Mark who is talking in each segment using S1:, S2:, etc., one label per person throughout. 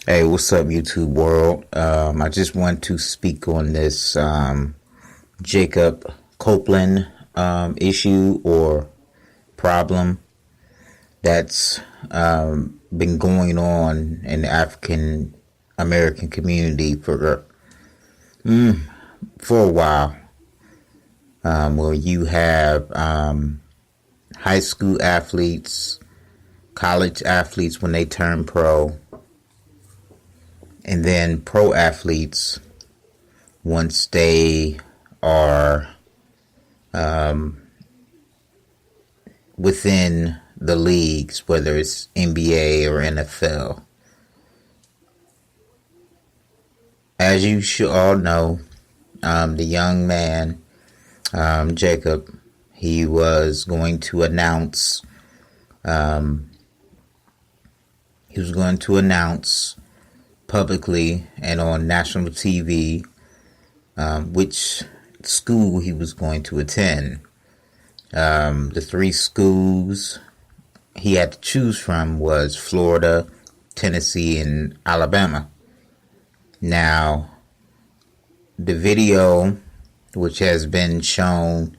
S1: Hey, what's up, YouTube world? I just want to speak on this Jacob Copeland issue or problem that's been going on in the African American community for a while. Where you have high school athletes, college athletes when they turn pro, and then pro athletes once they are within the leagues, whether it's NBA or NFL. As you should all know, the young man, Jacob, he was going to announce publicly and on national TV which school he was going to attend. The three schools he had to choose from was Florida, Tennessee, and Alabama. Now, the video, which has been shown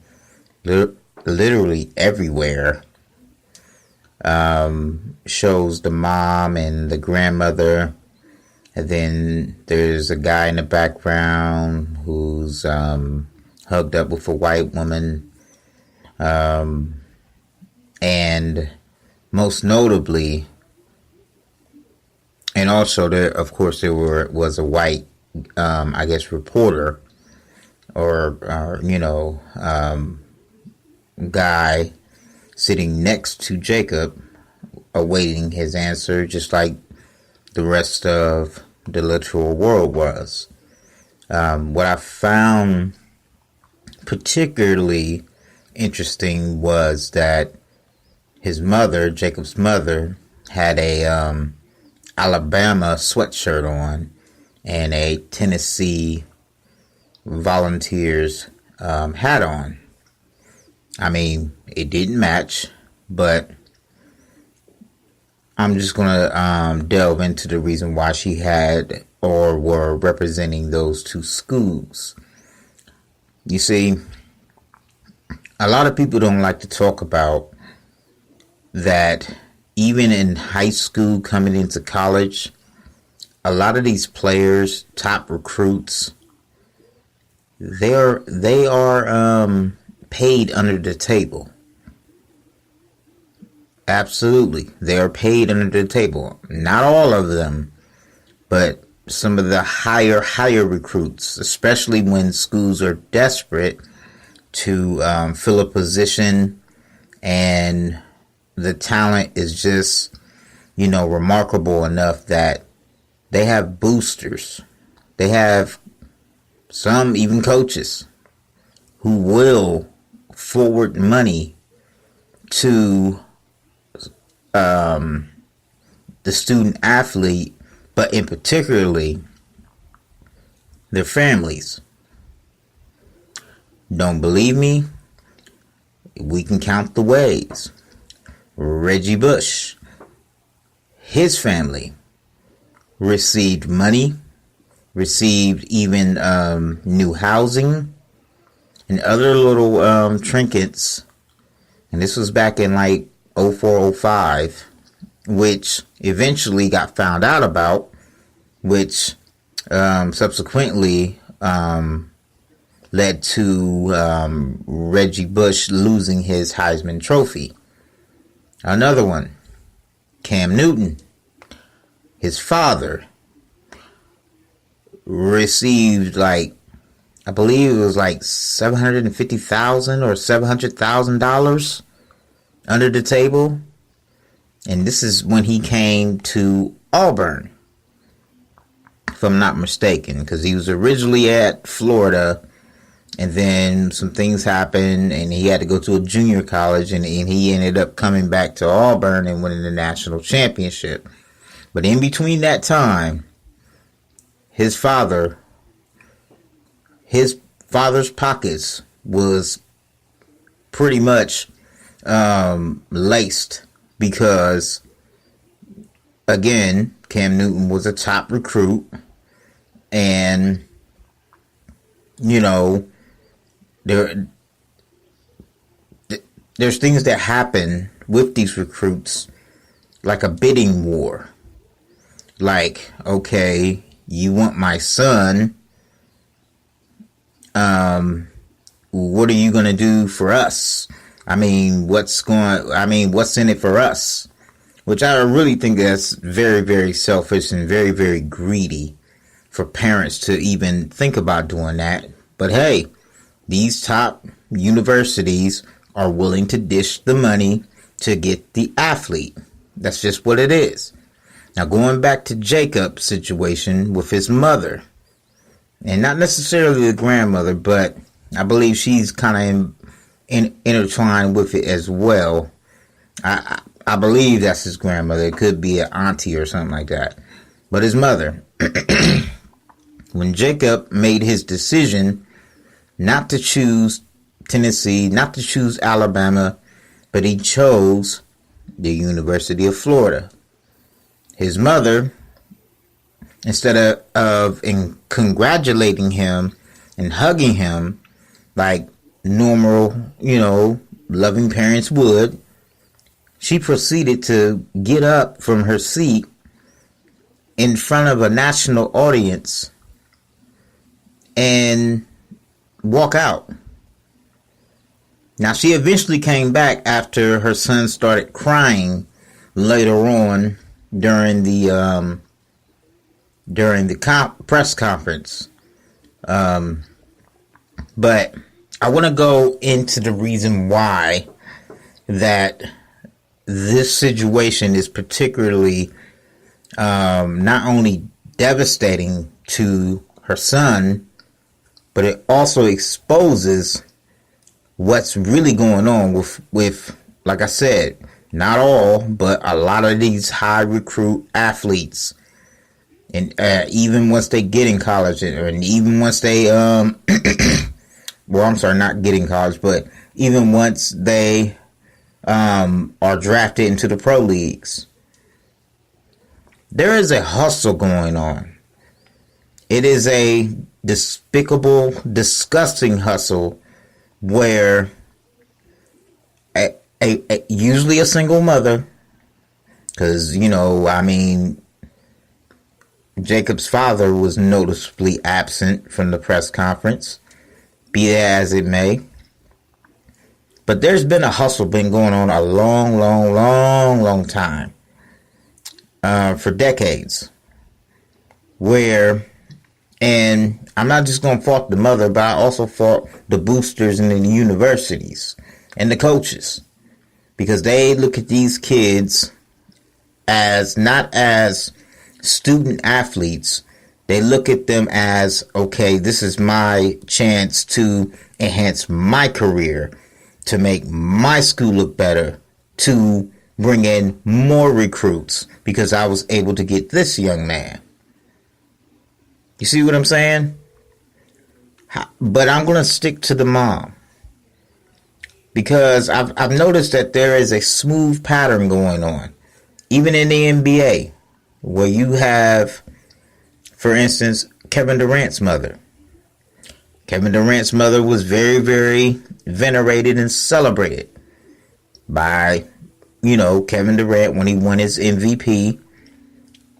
S1: literally everywhere, shows the mom and the grandmother, and then there's a guy in the background who's hugged up with a white woman, and most notably, and also there, of course, was a white, I guess, reporter or guy sitting next to Jacob, awaiting his answer, just like the rest of the literal world was. What I found particularly interesting was that his mother, Jacob's mother, had a Alabama sweatshirt on and a Tennessee Volunteers hat on. I mean, it didn't match, but I'm just going to delve into the reason why she had or were representing those two schools. You see, a lot of people don't like to talk about that even in high school coming into college, a lot of these players, top recruits, they are paid under the table. Absolutely. They are paid under the table. Not all of them, but some of the higher recruits, especially when schools are desperate to fill a position and the talent is just, remarkable enough that they have boosters. They have some even coaches who will forward money to the student athlete, but in particularly their families. Don't believe me? We can count the ways. Reggie Bush, his family received money, received even new housing and other little trinkets. And this was back in like 0405, which eventually got found out about, which subsequently led to Reggie Bush losing his Heisman Trophy. Another one, Cam Newton, his father received I believe it was like $750,000 or $700,000 under the table. And this is when he came to Auburn, if I'm not mistaken, because he was originally at Florida, and then some things happened and he had to go to a junior college, and he ended up coming back to Auburn and winning the national championship. But in between that time, his father's pockets was pretty much laced, because again, Cam Newton was a top recruit, and there's things that happen with these recruits, like a bidding war. Like, okay, you want my son, what are you going to do for us? What's in it for us? Which I really think that's very, very selfish and very, very greedy for parents to even think about doing that. But hey, these top universities are willing to dish the money to get the athlete. That's just what it is. Now, going back to Jacob's situation with his mother, and not necessarily the grandmother, but I believe she's kind of intertwined with it as well. I believe that's his grandmother. It could be an auntie or something like that. But his mother, when Jacob made his decision not to choose Tennessee, not to choose Alabama, but he chose the University of Florida. His mother, instead of congratulating him and hugging him like normal, loving parents would, she proceeded to get up from her seat in front of a national audience and walk out. Now, she eventually came back after her son started crying later on during the press conference. But I want to go into the reason why that this situation is particularly not only devastating to her son, but it also exposes what's really going on with, like I said, not all, but a lot of these high recruit athletes. And even once they get in college, and even once they, well, I'm sorry, not get in college, but even once they are drafted into the pro leagues, there is a hustle going on. It is a despicable, disgusting hustle where usually a single mother, because, Jacob's father was noticeably absent from the press conference, be that as it may. But there's been a hustle been going on a long time, for decades, and I'm not just going to fault the mother, but I also fault the boosters and the universities and the coaches, because they look at these kids as not as student athletes. They look at them as, okay, this is my chance to enhance my career, to make my school look better, to bring in more recruits because I was able to get this young man. You see what I'm saying? But I'm going to stick to the mom, because I've noticed that there is a smooth pattern going on, even in the NBA, where you have, for instance, Kevin Durant's mother. Kevin Durant's mother was very, very venerated and celebrated by, Kevin Durant when he won his MVP,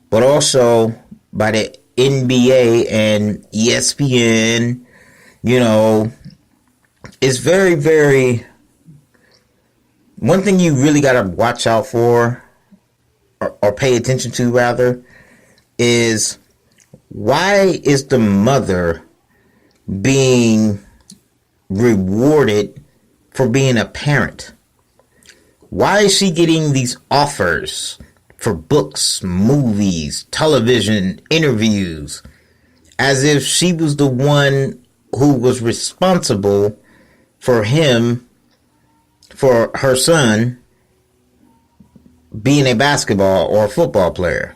S1: but also by the NBA and ESPN. It's very, very, one thing you really got to watch out for, or pay attention to rather, is why is the mother being rewarded for being a parent? Why is she getting these offers for books, movies, television, interviews, as if she was the one who was responsible for her son being a basketball or a football player?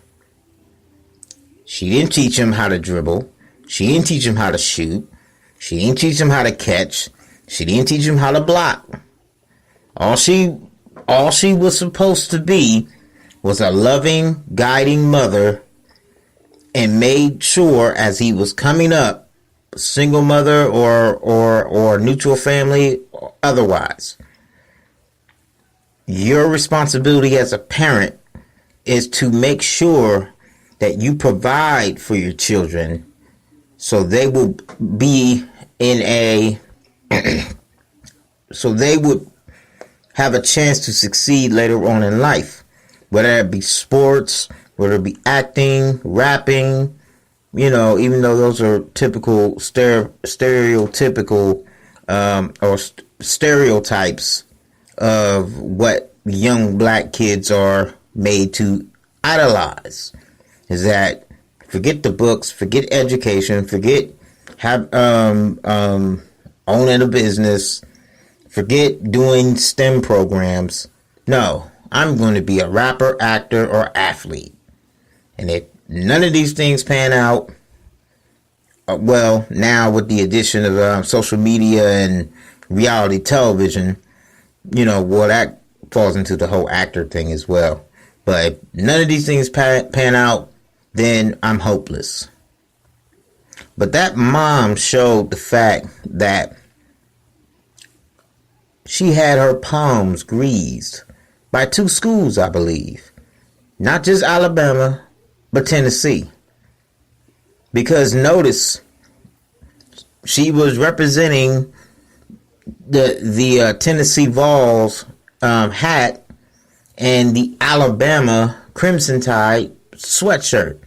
S1: She didn't teach him how to dribble. She didn't teach him how to shoot. She didn't teach him how to catch. She didn't teach him how to block. All she was supposed to be was a loving, guiding mother and made sure as he was coming up, single mother or neutral family or otherwise, your responsibility as a parent is to make sure that you provide for your children so they will be in a so they would have a chance to succeed later on in life, whether it be sports, whether it be acting, rapping, even though those are typical stereotypical or stereotypes of what young black kids are made to idolize, is that forget the books, forget education, forget owning a business, forget doing STEM programs. No, I'm going to be a rapper, actor, or athlete. And if none of these things pan out, well, now with the addition of social media and reality television, that falls into the whole actor thing as well. But if none of these things pan out, then I'm hopeless. But that mom showed the fact that she had her palms greased by 2 schools, I believe. Not just Alabama, but Tennessee. Because notice, she was representing the Tennessee Vols hat and the Alabama Crimson Tide sweatshirt.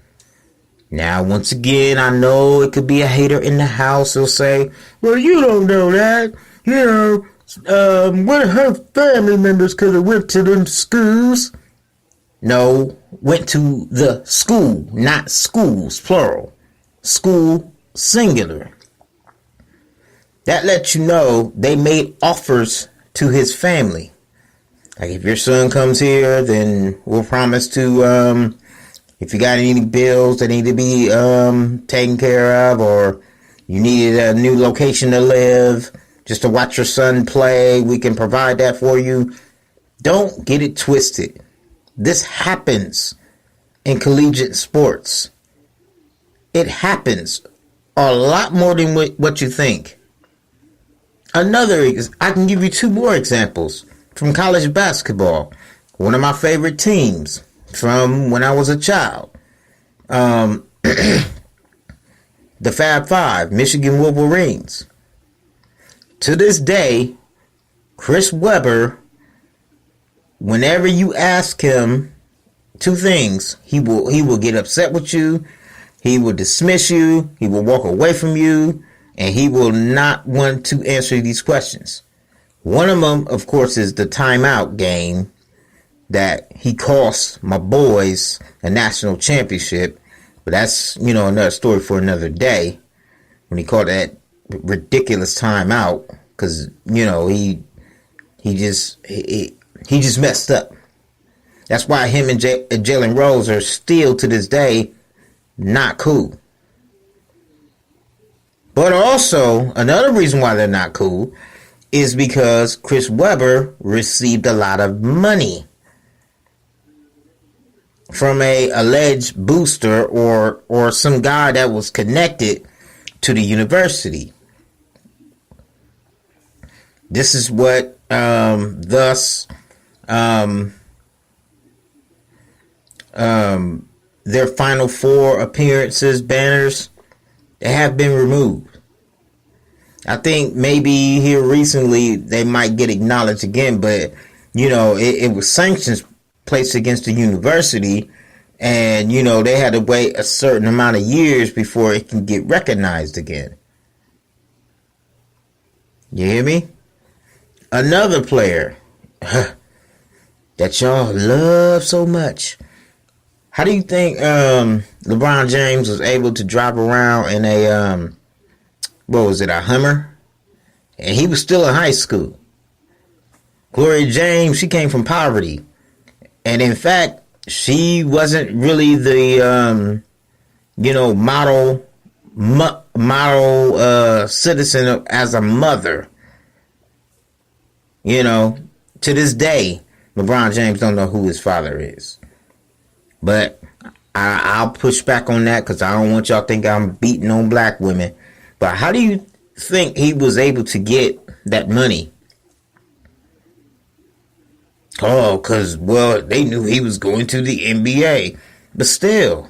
S1: Now, once again, I know it could be a hater in the house who'll say, well, you don't know that. One of her family members could have went to them schools. No, went to the school, not schools, plural. School, singular. That lets you know they made offers to his family. Like, if your son comes here, then we'll promise to, if you got any bills that need to be taken care of, or you needed a new location to live, just to watch your son play, we can provide that for you. Don't get it twisted. This happens in collegiate sports. It happens a lot more than what you think. I can give you 2 more examples from college basketball. One of my favorite teams from when I was a child. The Fab Five, Michigan Wolverines. To this day, Chris Webber, whenever you ask him 2 things, he will get upset with you, he will dismiss you, he will walk away from you, and he will not want to answer these questions. One of them, of course, is the timeout game that he cost my boys a national championship. But that's, another story for another day, when he called that ridiculous timeout, because, he just messed up. That's why him and Jalen Rose are still to this day not cool. But also, another reason why they're not cool is because Chris Webber received a lot of money from a alleged booster or some guy that was connected to the university. This is what their Final Four appearances banners, they have been removed. I think maybe here recently they might get acknowledged again, but it was sanctions placed against the university, and they had to wait a certain amount of years before it can get recognized again. You hear me? Another player that y'all love so much. How do you think LeBron James was able to drive around in a a Hummer? And he was still in high school. Gloria James, she came from poverty. And in fact, she wasn't really the model citizen as a mother. To this day, LeBron James don't know who his father is. But I'll push back on that because I don't want y'all to think I'm beating on black women. But how do you think he was able to get that money? Oh, because, well, they knew he was going to the NBA. But still,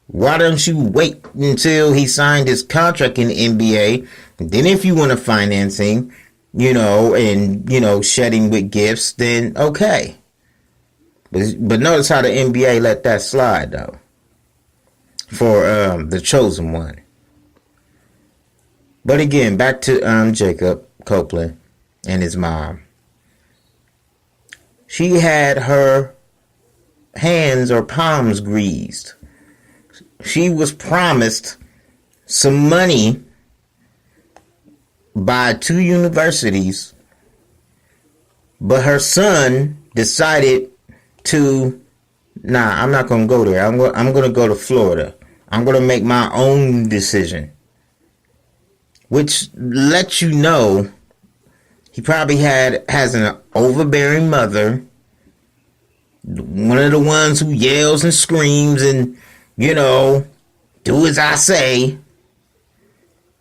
S1: why don't you wait until he signed his contract in the NBA? Then if you want to financing, and, shedding with gifts, then okay. But notice how the NBA let that slide, though, for the chosen one. But again, back to Jacob Copeland and his mom. She had her hands or palms greased. She was promised some money by 2 universities, but her son decided to, I'm not going to go there. I'm going to go to Florida. I'm going to make my own decision. Which lets you know he probably has an overbearing mother, one of the ones who yells and screams and, do as I say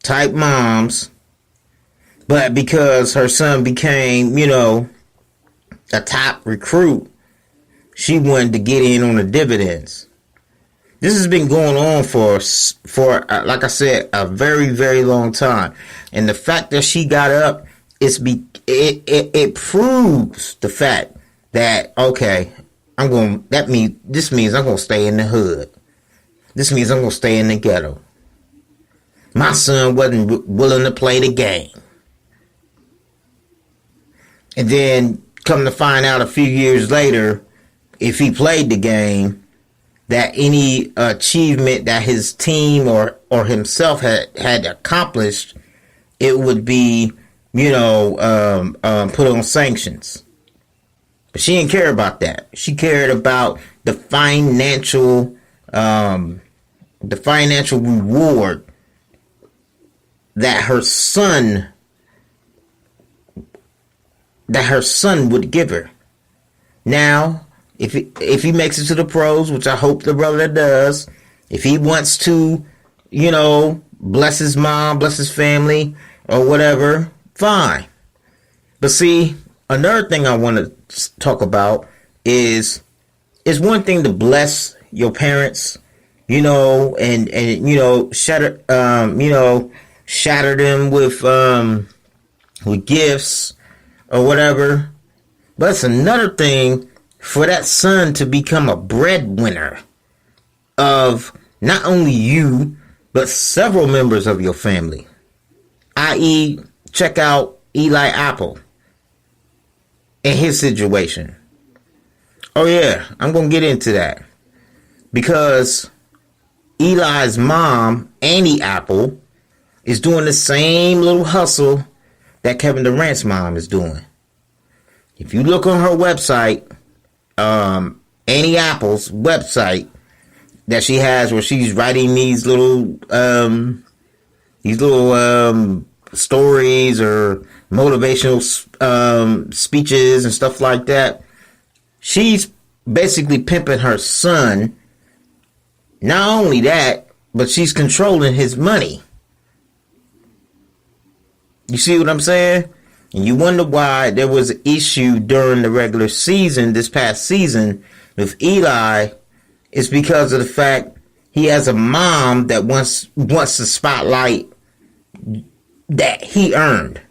S1: type moms. But because her son became, a top recruit, she wanted to get in on the dividends. This has been going on for like I said, a very, very long time. And the fact that she got up, it proves the fact that, okay, this means I'm going to stay in the hood. This means I'm going to stay in the ghetto. My son wasn't willing to play the game. And then come to find out a few years later, if he played the game, that any achievement that his team or himself had accomplished, it would be, put on sanctions. But she didn't care about that. She cared about the financial reward that her son would give her. Now, if he makes it to the pros, which I hope the brother does, if he wants to, bless his mom, bless his family, or whatever, fine. But see, another thing I want to talk about is one thing to bless your parents, and shatter them with gifts or whatever. But it's another thing for that son to become a breadwinner of not only you, but several members of your family. I.e., check out Eli Apple and his situation. Oh yeah, I'm going to get into that. Because Eli's mom, Annie Apple, is doing the same little hustle that Kevin Durant's mom is doing. If you look on her website, Annie Apple's website that she has, where she's writing these little stories or motivational speeches and stuff like that, she's basically pimping her son. Not only that, but she's controlling his money. You see what I'm saying? And you wonder why there was an issue during the regular season, this past season, with Eli. It's because of the fact he has a mom that wants the spotlight that he earned.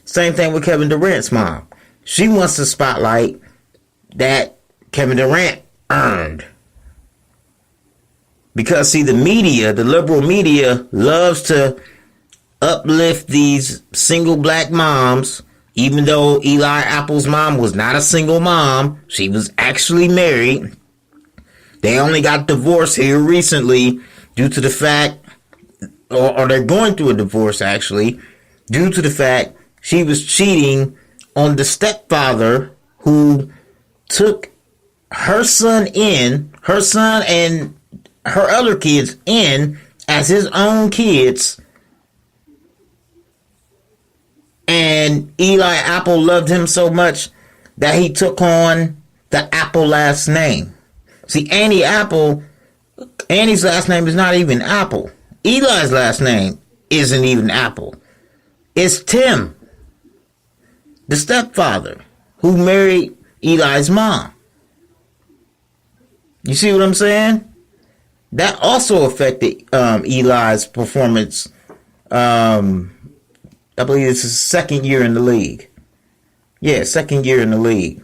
S1: Same thing with Kevin Durant's mom. She wants the spotlight that Kevin Durant earned. Because, see, the media, the liberal media, loves to uplift these single black moms, even though Eli Apple's mom was not a single mom. She was actually married. They only got divorced here recently due to the fact, or they're going through a divorce actually, due to the fact she was cheating on the stepfather who took her son and her other kids in as his own kids. And Eli Apple loved him so much that he took on the Apple last name. See, Annie's last name is not even Apple. Eli's last name isn't even Apple. It's Tim, the stepfather, who married Eli's mom. You see what I'm saying? That also affected Eli's performance. I believe it's his second year in the league. Yeah, second year in the league.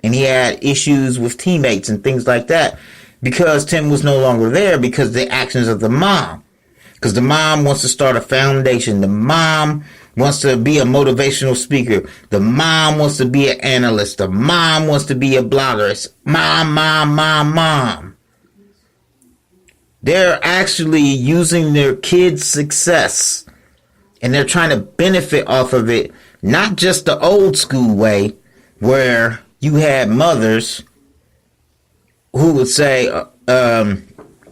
S1: And he had issues with teammates and things like that because Tim was no longer there because of the actions of the mom. Because the mom wants to start a foundation. The mom wants to be a motivational speaker. The mom wants to be an analyst. The mom wants to be a blogger. It's mom. They're actually using their kids' success and they're trying to benefit off of it. Not just the old school way where you had mothers who would say, and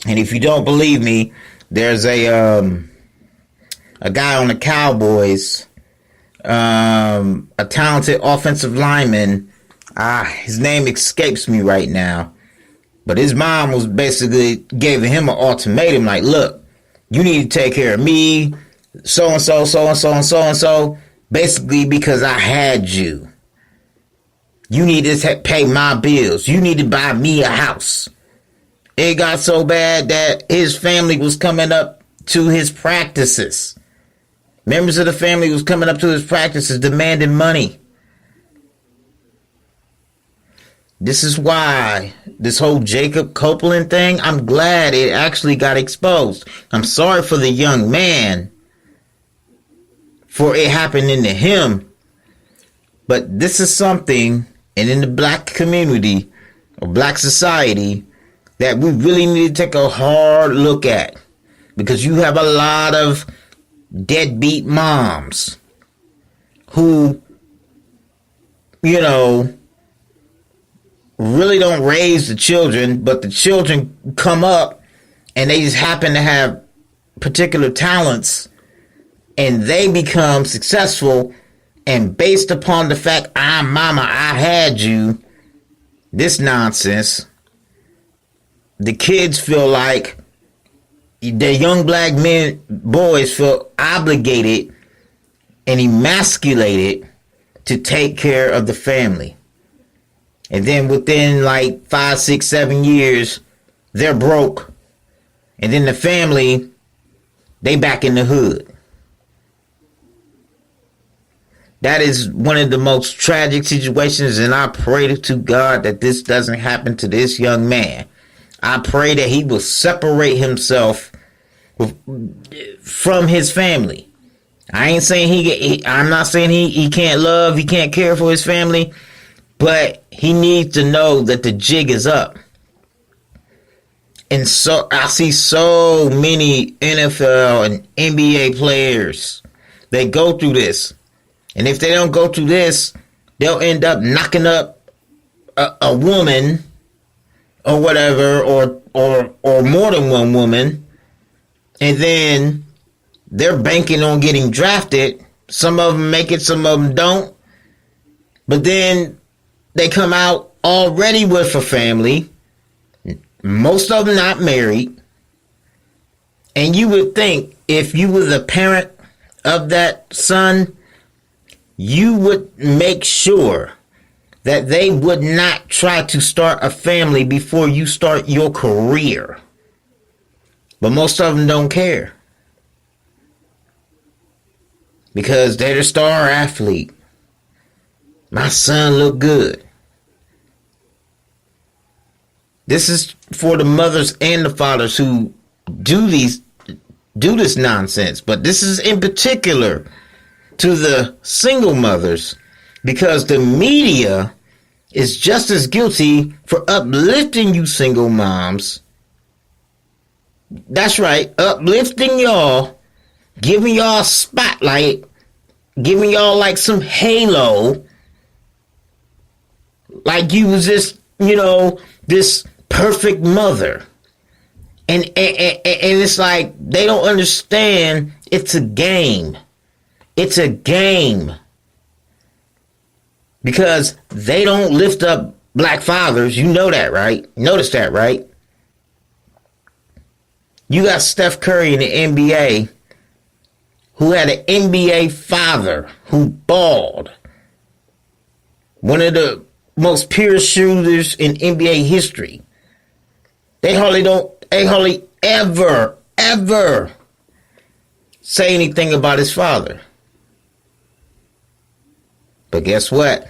S1: if you don't believe me, there's a guy on the Cowboys, a talented offensive lineman. His name escapes me right now. But his mom was basically giving him an ultimatum like, look, you need to take care of me, so-and-so, so-and-so, and so-and-so, basically because I had you. You need to pay my bills. You need to buy me a house. It got so bad that his family was coming up to his practices. Members of the family was coming up to his practices demanding money. This is why this whole Jacob Copeland thing, I'm glad it actually got exposed. I'm sorry for the young man for it happening to him. But this is something, and in the black community or black society, that we really need to take a hard look at. Because you have a lot of deadbeat moms who, you know, really don't raise the children, but the children come up and they just happen to have particular talents and they become successful, and based upon the fact mama, I had you, this nonsense, the kids feel like the young black boys feel obligated and emasculated to take care of the family. And then within like 5, 6, 7 years, they're broke. And then the family, they back in the hood. That is one of the most tragic situations, and I pray to God that this doesn't happen to this young man. I pray that he will separate himself from his family. I'm not saying he can't love, he can't care for his family, but he needs to know that the jig is up. And so I see so many NFL and NBA players, they go through this. And if they don't go through this, they'll end up knocking up a woman or whatever, or more than one woman. And then they're banking on getting drafted. Some of them make it, some of them don't. But then they come out already with a family. Most of them not married. And you would think if you were the parent of that son, you would make sure that they would not try to start a family before you start your career. But most of them don't care. Because they're the star athlete. My son look good. This is for the mothers and the fathers who do this nonsense. But this is in particular to the single mothers, because the media is just as guilty for uplifting you single moms. That's right, uplifting y'all, giving y'all a spotlight, giving y'all like some halo, like you was just, this perfect mother. And it's like they don't understand it's a game. It's a game. Because they don't lift up black fathers. You know that, right? Notice that, right? You got Steph Curry in the NBA who had an NBA father who balled. One of the most pure shooters in NBA history. They hardly ever say anything about his father. But guess what?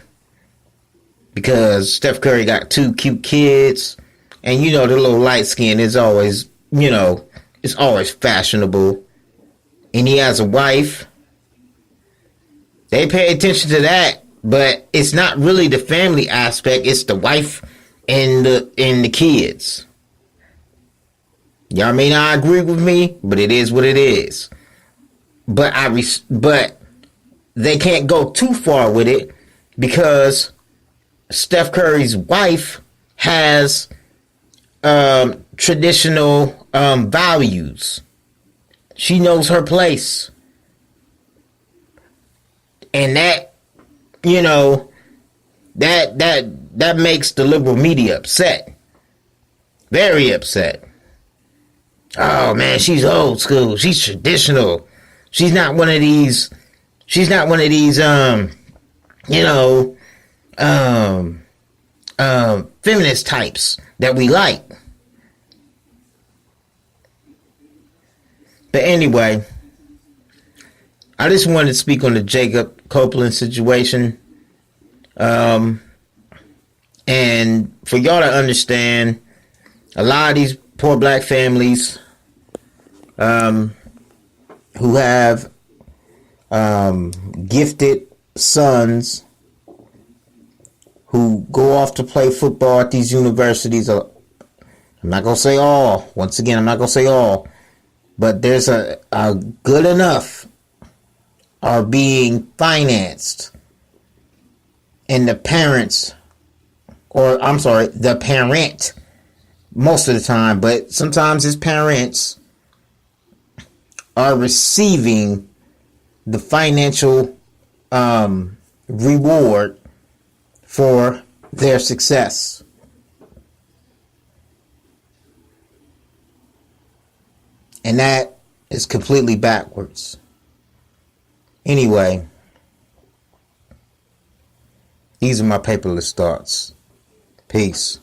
S1: Because Steph Curry got 2 cute kids, and the little light skin is always, it's always fashionable. And he has a wife. They pay attention to that, but it's not really the family aspect. It's the wife and the kids. Y'all may not agree with me, but it is what it is. But but they can't go too far with it because Steph Curry's wife has traditional values. She knows her place. And that, that makes the liberal media upset. Very upset. Oh man, she's old school. She's traditional. She's not one of these feminist types that we like. But anyway, I just wanted to speak on the Jacob Copeland situation. And for y'all to understand, a lot of these poor black families who have gifted sons who go off to play football at these universities. I'm not going to say all. Once again, I'm not going to say all. But there's a good enough are being financed. And the parents, the parent, most of the time, but sometimes his parents are receiving the financial reward for their success. And that is completely backwards. Anyway, these are my paperless thoughts. Peace.